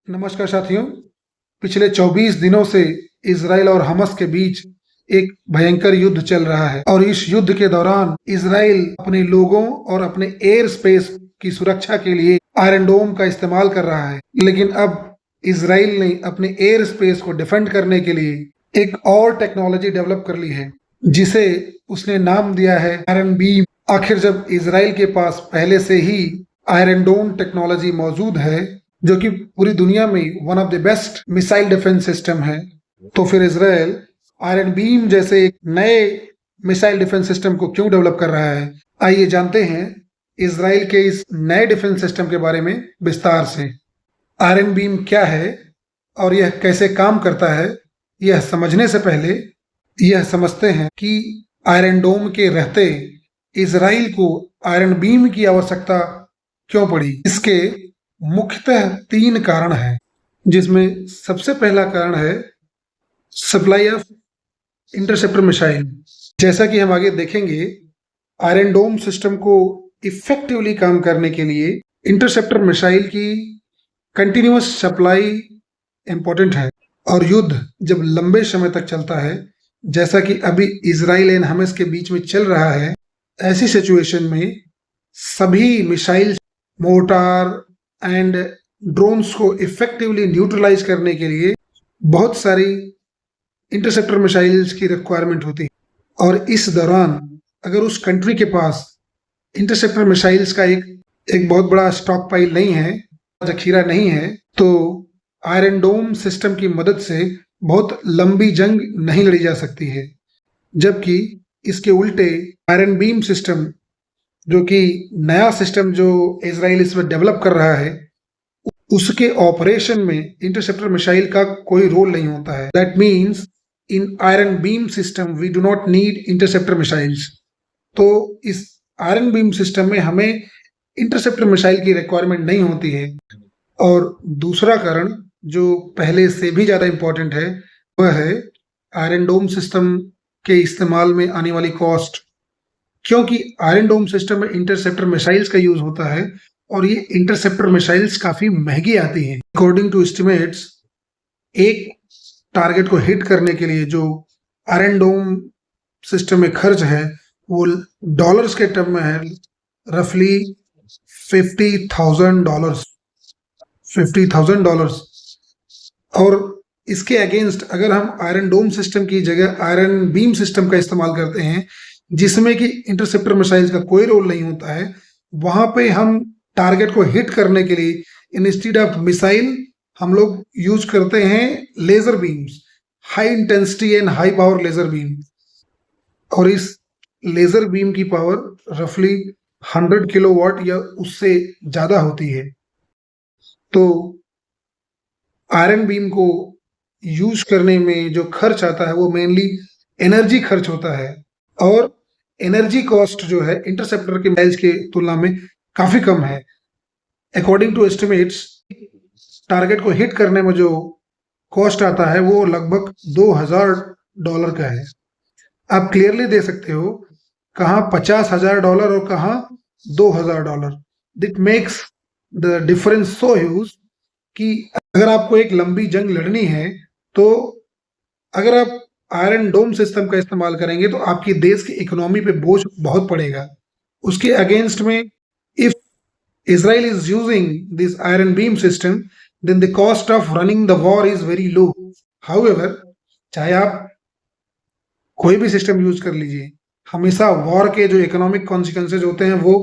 नमस्कार साथियों। पिछले 24 दिनों से इजराइल और हमास के बीच एक भयंकर युद्ध चल रहा है और इस युद्ध के दौरान इजराइल अपने लोगों और अपने एयर स्पेस की सुरक्षा के लिए आयरन डोम का इस्तेमाल कर रहा है। लेकिन अब इजराइल ने अपने एयर स्पेस को डिफेंड करने के लिए एक और टेक्नोलॉजी डेवलप कर ली है, जिसे उसने नाम दिया है आयरन बीम। आखिर जब इजराइल के पास पहले से ही आयरन डोम टेक्नोलॉजी मौजूद है, जो कि पूरी दुनिया में one of the best missile defence system है, तो फिर इजराइल आयरन बीम जैसे एक नए मिसाइल डिफेंस सिस्टम को क्यों डेवलप कर रहा है। आइए जानते हैं इजराइल के इस नए डिफेंस सिस्टम के बारे में विस्तार से। आयरन बीम क्या है और यह कैसे काम करता है, यह समझने से पहले यह समझते हैं कि आयरन डोम के रहते इजराइल को आयरन बीम की आवश्यकता क्यों पड़ी। इसके मुख्यतः 3 कारण हैं, जिसमें सबसे पहला कारण है सप्लाई ऑफ इंटरसेप्टर मिसाइल। जैसा कि हम आगे देखेंगे, आयरन डोम सिस्टम को इफेक्टिवली काम करने के लिए इंटरसेप्टर मिसाइल की कंटिन्यूअस सप्लाई इंपॉर्टेंट है। और युद्ध जब लंबे समय तक चलता है, जैसा कि अभी इजराइल एंड हमास के बीच में चल रहा है, ऐसी सिचुएशन में सभी मिसाइल, मोर्टार एंड ड्रोन्स को इफेक्टिवली न्यूट्रलाइज करने के लिए बहुत सारी इंटरसेप्टर मिसाइल्स की रिक्वायरमेंट होती है। और इस दौरान अगर उस कंट्री के पास इंटरसेप्टर मिसाइल्स का एक बहुत बड़ा स्टॉक पाइल नहीं है, जखीरा नहीं है, तो आयरन डोम सिस्टम की मदद से बहुत लंबी जंग नहीं लड़ी जा सकती है। जबकि इसके उल्टे आयरन बीम सिस्टम, जो कि नया सिस्टम जो इजराइल इसमें डेवलप कर रहा है, उसके ऑपरेशन में इंटरसेप्टर मिसाइल का कोई रोल नहीं होता है। That means in Iron Beam system we do not need interceptor missiles. तो इस आयरन बीम सिस्टम में हमें इंटरसेप्टर मिसाइल की रिक्वायरमेंट नहीं होती है। और दूसरा कारण जो पहले से भी ज़्यादा इम्पोर्टेंट है, वह है आयरन डोम सिस्टम के इस्तेमाल में आने वाली कॉस्ट। क्योंकि आयरन डोम सिस्टम में इंटरसेप्टर मिसाइल्स का यूज होता है और ये इंटरसेप्टर मिसाइल्स काफी महंगी आती हैं। अकॉर्डिंग टू एस्टिमेट्स, एक टारगेट को हिट करने के लिए जो आयरन डोम सिस्टम में खर्च है, वो डॉलर्स के टर्म में है रफली $50,000। $50,000। और इसके अगेंस्ट अगर हम आयरन डोम सिस्टम की जगह आयरन बीम सिस्टम का इस्तेमाल करते हैं, जिसमें कि इंटरसेप्टर मिसाइल्स का कोई रोल नहीं होता है, वहां पे हम टारगेट को हिट करने के लिए इंस्टेड ऑफ मिसाइल हम लोग यूज करते हैं laser beams, high intensity and high power laser beam. और इस लेजर बीम की पावर रफली 100 किलोवाट या उससे ज्यादा होती है। तो आयरन बीम को यूज करने में जो खर्च आता है वो मेनली एनर्जी खर्च होता है, और एनर्जी कॉस्ट जो है इंटरसेप्टर के मिसाइल्स की तुलना में काफी कम है। अकॉर्डिंग टू एस्टिमेट्स, टारगेट को हिट करने में जो कॉस्ट आता है वो लगभग $2,000 का है। आप क्लियरली दे सकते हो कहाँ $50,000 और कहाँ $2,000। That makes the difference so huge कि अगर आपको एक लंबी जंग लड़नी है, तो अगर आप आयरन डोम सिस्टम का इस्तेमाल करेंगे तो आपकी देश की इकोनॉमी पे बोझ बहुत पड़ेगा। उसके अगेंस्ट में if Israel is using this iron beam system, then the cost of running the war is very low. However, चाहे आप कोई भी सिस्टम यूज कर लीजिए, हमेशा वॉर के जो इकोनॉमिक कॉन्सिक्वेंसेज होते हैं वो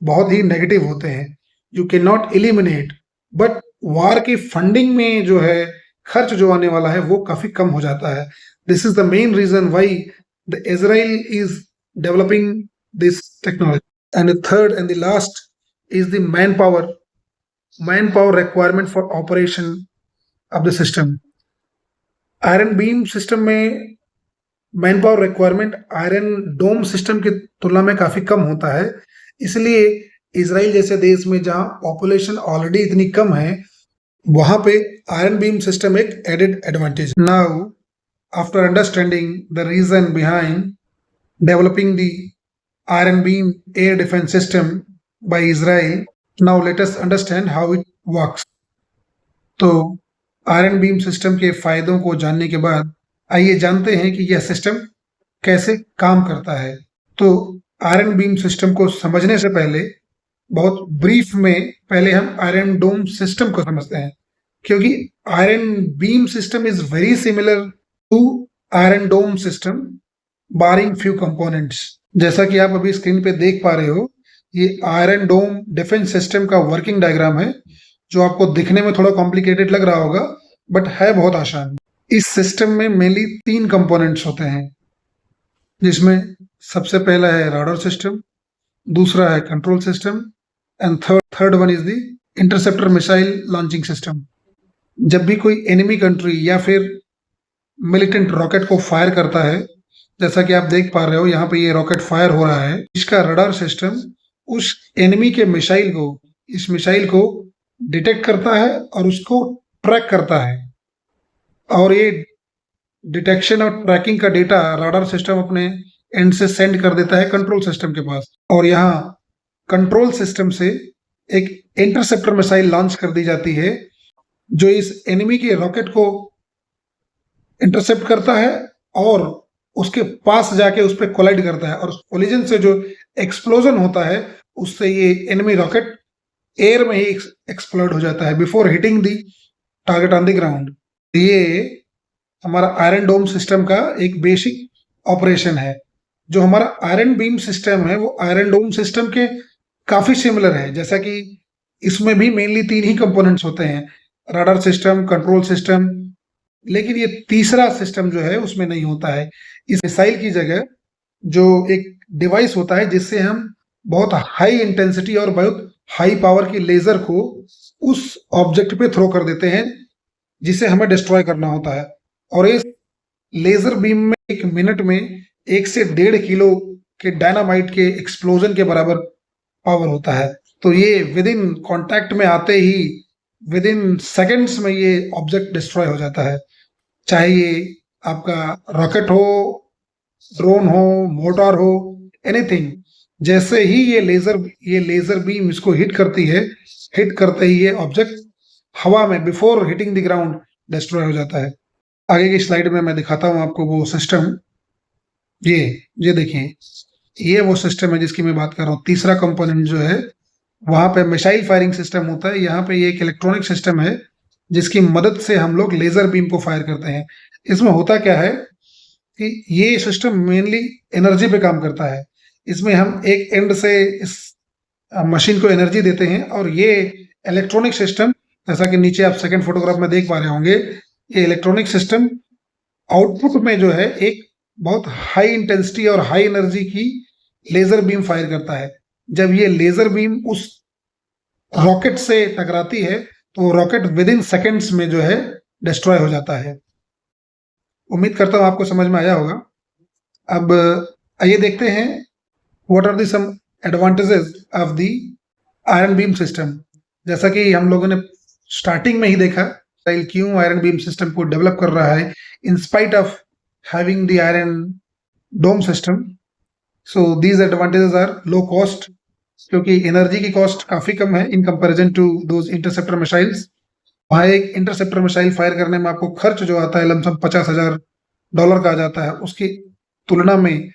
बहुत ही नेगेटिव होते हैं। You can not eliminate, but war की फंडिंग में जो है खर्च जो आने वाला है वो काफी कम हो जाता है। This is the main reason why the Israel is developing this technology. And the third and the last is the manpower requirement for operation of the system. Iron Beam system में manpower requirement Iron Dome system की तुलना में काफी कम होता है। इसलिए Israel जैसे देश में जहां पॉपुलेशन ऑलरेडी इतनी कम है, वहां पे आयरन बीम सिस्टम एक added advantage. Now after understanding the reason behind developing the Iron Beam air defence system by Israel, now let us understand how it works. तो आयरन बीम सिस्टम के फायदों को जानने के बाद आइए जानते हैं कि यह सिस्टम कैसे काम करता है। तो आयरन बीम सिस्टम को समझने से पहले बहुत ब्रीफ में पहले हम आयरन डोम सिस्टम को समझते हैं, क्योंकि Iron Beam system is very similar to Iron Dome system barring few components. जैसा कि आप अभी स्क्रीन पे देख पा रहे हो, ये आयरन डोम डिफेंस सिस्टम का वर्किंग डायग्राम है, जो आपको दिखने में थोड़ा कॉम्प्लिकेटेड लग रहा होगा बट है बहुत आसान। इस सिस्टम में मेनली 3 कंपोनेंट्स होते हैं, जिसमें सबसे पहला है राडार सिस्टम, दूसरा है control system and third one is the interceptor missile launching system. जब भी कोई एनिमी कंट्री या फिर मिलिटेंट रॉकेट को फायर करता है, जैसा कि आप देख पा रहे हो यहाँ पे ये रॉकेट फायर हो रहा है, इसका रडार सिस्टम उस एनिमी के मिसाइल को, इस मिसाइल को डिटेक्ट करता है और उसको ट्रैक करता है, और ये डिटेक्शन और ट्रैकिंग का डेटा रडार सिस्टम अपने एंड से सेंड कर देता है कंट्रोल सिस्टम के पास, और यहाँ कंट्रोल सिस्टम से एक इंटरसेप्टर मिसाइल लॉन्च कर दी जाती है, जो इस एनिमी के रॉकेट को इंटरसेप्ट करता है और उसके पास जाके उस पर कोलाइड करता है, और उस कोलिजन से जो एक्सप्लोजन होता है उससे ये एनिमी रॉकेट एयर में ही एक्सप्लोड हो जाता है before hitting the target on the ground. ये हमारा आयरन डोम सिस्टम का एक बेसिक ऑपरेशन है। जो हमारा आयरन बीम सिस्टम है वो आयरन डोम सिस्टम के काफी सिमिलर है, जैसा कि इसमें भी मेनली 3 ही कंपोनेंट्स होते हैं, राडार सिस्टम, कंट्रोल सिस्टम, लेकिन ये तीसरा सिस्टम जो है उसमें नहीं होता है। इस मिसाइल की जगह जो एक डिवाइस होता है जिससे हम बहुत हाई इंटेंसिटी और बहुत हाई पावर की लेजर को उस ऑब्जेक्ट पे थ्रो कर देते हैं जिसे हमें डिस्ट्रॉय करना होता है, और इस लेजर बीम में 1 मिनट में 1 से 1.5 किलो के डायनामाइट के एक्सप्लोजन के बराबर पावर होता है। तो ये विद इन कॉन्टैक्ट में आते ही विद इन सेकेंड्स में ये ऑब्जेक्ट डिस्ट्रॉय हो जाता है, चाहे ये आपका रॉकेट हो, ड्रोन हो, मोटर हो, एनीथिंग। जैसे ही ये लेजर बीम इसको हिट करती है, हिट करते ही ये ऑब्जेक्ट हवा में before hitting the ground destroy हो जाता है। आगे की स्लाइड में मैं दिखाता हूं आपको वो सिस्टम। ये देखिए, ये वो सिस्टम है जिसकी मैं बात कर रहा हूँ। तीसरा कंपोनेंट जो है वहां पे मिसाइल फायरिंग सिस्टम होता है। यहाँ पे ये एक इलेक्ट्रॉनिक सिस्टम है जिसकी मदद से हम लोग लेजर बीम को फायर करते हैं। इसमें होता क्या है कि ये सिस्टम मेनली एनर्जी पे काम करता है। इसमें हम एक एंड से इस मशीन को एनर्जी देते हैं, और ये इलेक्ट्रॉनिक सिस्टम, जैसा कि नीचे आप सेकंड फोटोग्राफ में देख पा रहे होंगे, ये इलेक्ट्रॉनिक सिस्टम आउटपुट में जो है एक बहुत हाई इंटेंसिटी और हाई एनर्जी की लेजर बीम फायर करता है। जब ये लेजर बीम उस रॉकेट से टकराती है तो रॉकेट विद इन सेकेंड्स में जो है डिस्ट्रॉय हो जाता है। उम्मीद करता हूं आपको समझ में आया होगा। अब आइए देखते हैं what are the some advantages of the Iron Beam system. जैसा कि हम लोगों ने स्टार्टिंग में ही देखा, क्यों आयरन बीम सिस्टम को डेवलप कर रहा है in spite of having the Iron Dome system. So these advantages are low cost, क्योंकि एनर्जी की कॉस्ट काफी कम है in comparison to those interceptor missiles. वहाँ एक इंटरसेप्टर मिसाइल फायर करने में आपको खर्च जो आता है लमसम $50,000 का आ जाता है, उसकी तुलना में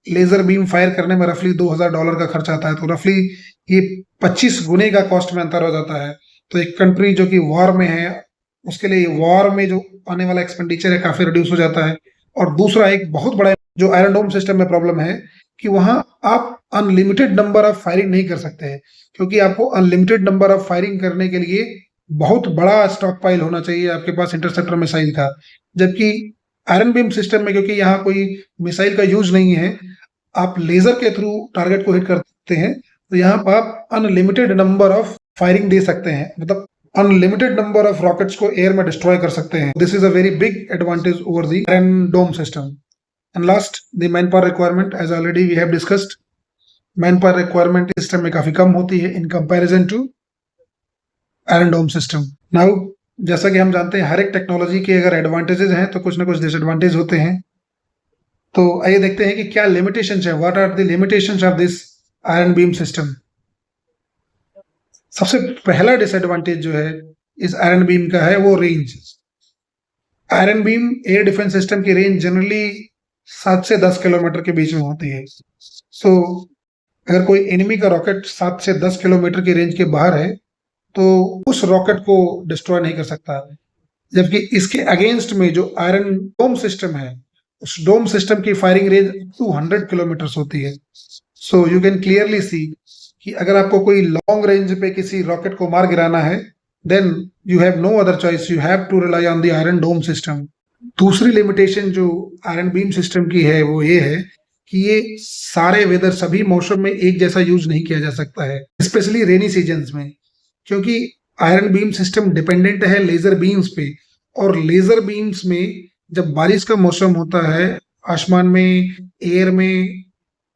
लेजर बीम फायर करने में रफली $2,000 का खर्च आता है। तो रफली ये 25 गुने का कॉस्ट में अंतर हो जाता है। तो एक कंट्री जो कि वॉर में है उसके लिए वॉर में जो आने वाला एक्सपेंडिचर है काफी रिड्यूस हो जाता है। और दूसरा एक बहुत बड़ा जो आयरन डोम सिस्टम में प्रॉब्लम है कि वहां आप अनलिमिटेड नंबर ऑफ फायरिंग नहीं कर सकते हैं, क्योंकि आपको अनलिमिटेड नंबर ऑफ फायरिंग करने के लिए बहुत बड़ा स्टॉक पाइल होना चाहिए आपके पास इंटरसेप्टर मिसाइल का। जबकि आयरन बीम सिस्टम में क्योंकि यहाँ कोई मिसाइल का यूज नहीं है, आप लेजर के थ्रू टारगेट को हिट करते हैं, तो यहाँ पर आप अनलिमिटेड नंबर ऑफ फायरिंग दे सकते हैं, मतलब अनलिमिटेड नंबर ऑफ रॉकेट्स को एयर में डिस्ट्रॉय कर सकते हैं। This is a very big advantage over the Iron Dome system. And last, the manpower requirement, as already we have discussed, manpower requirement system में काफी कम होती है in comparison to Iron Dome system. Now, जैसा कि हम जानते हैं हर एक टेक्नोलॉजी के अगर एडवांटेजेस हैं तो कुछ ना कुछ डिसएडवांटेज होते हैं। तो आइए देखते हैं कि क्या लिमिटेशंस है, what are the limitations of this Iron Beam system. सबसे पहला डिसएडवांटेज जो है इस आयरन बीम का है वो range. Iron Beam air defence system की रेंज जनरली 7 से 10 किलोमीटर के बीच में होती है। सो अगर कोई एनिमी का रॉकेट 7 से 10 किलोमीटर की रेंज के बाहर है तो उस रॉकेट को डिस्ट्रॉय नहीं कर सकता। जबकि इसके अगेंस्ट में जो आयरन डोम सिस्टम है, उस डोम सिस्टम की फायरिंग रेंज 200 किलोमीटर होती है। So you can clearly see कि अगर आपको कोई लॉन्ग रेंज पे किसी रॉकेट को मार गिराना है, then you have no other choice, you have to rely on the Iron Dome system. दूसरी लिमिटेशन जो आयरन बीम सिस्टम की है वो ये है कि ये सारे वेदर, सभी मौसम में एक जैसा यूज नहीं किया जा सकता है, स्पेशली रेनी सीजन्स में, क्योंकि आयरन बीम सिस्टम डिपेंडेंट है लेजर बीम्स पे। और लेजर बीम्स में जब बारिश का मौसम होता है, आसमान में, एयर में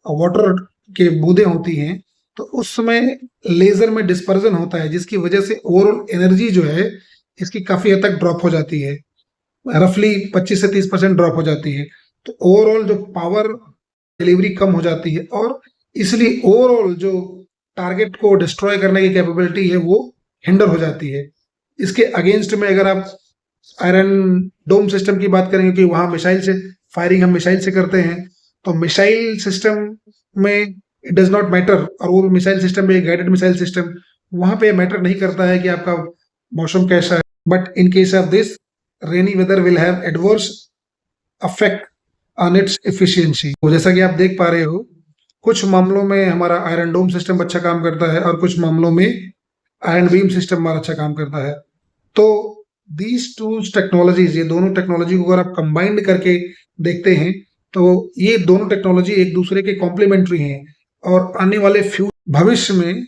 वाटर के बूंदें होती हैं, तो उस समय लेजर में डिस्पर्जन होता है, जिसकी वजह से ओवरऑल एनर्जी जो है इसकी काफी हद तक ड्रॉप हो जाती है, रफली 25 से 30% ड्रॉप हो जाती है। तो ओवरऑल जो पावर डिलीवरी कम हो जाती है और इसलिए ओवरऑल जो टारगेट को डिस्ट्रॉय करने की कैपेबिलिटी है वो हिंडर हो जाती है। इसके अगेंस्ट में अगर आप आयरन डोम सिस्टम की बात करेंगे कि वहां मिसाइल से फायरिंग हम मिसाइल से करते हैं, तो मिसाइल सिस्टम में इट डज नॉट मैटर, और वो मिसाइल सिस्टम में गाइडेड मिसाइल सिस्टम, वहां पे मैटर नहीं करता है कि आपका मौसम कैसा है। But in case of this rainy weather will have adverse affect on its efficiency. तो जैसा कि आप देख पा रहे हो, कुछ मामलों में हमारा आयरन डोम सिस्टम अच्छा काम करता है और कुछ मामलों में आयरन बीम सिस्टम हमारा अच्छा काम करता है। तो दीज टू टेक्नोलॉजीज, ये दोनों टेक्नोलॉजी को अगर आप कंबाइंड करके देखते हैं तो ये दोनों टेक्नोलॉजी एक दूसरे के कॉम्प्लीमेंट्री हैं, और आने वाले भविष्य में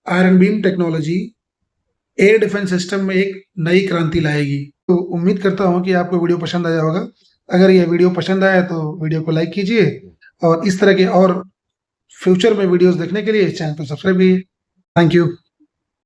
iron beam technology air defence system में एक नई क्रांति लाएगी। तो उम्मीद करता हूं कि आपको वीडियो पसंद आया होगा। अगर यह वीडियो पसंद आया तो वीडियो को लाइक कीजिए, और इस तरह के और फ्यूचर में वीडियोस देखने के लिए चैनल को सब्सक्राइब कीजिए। Thank you.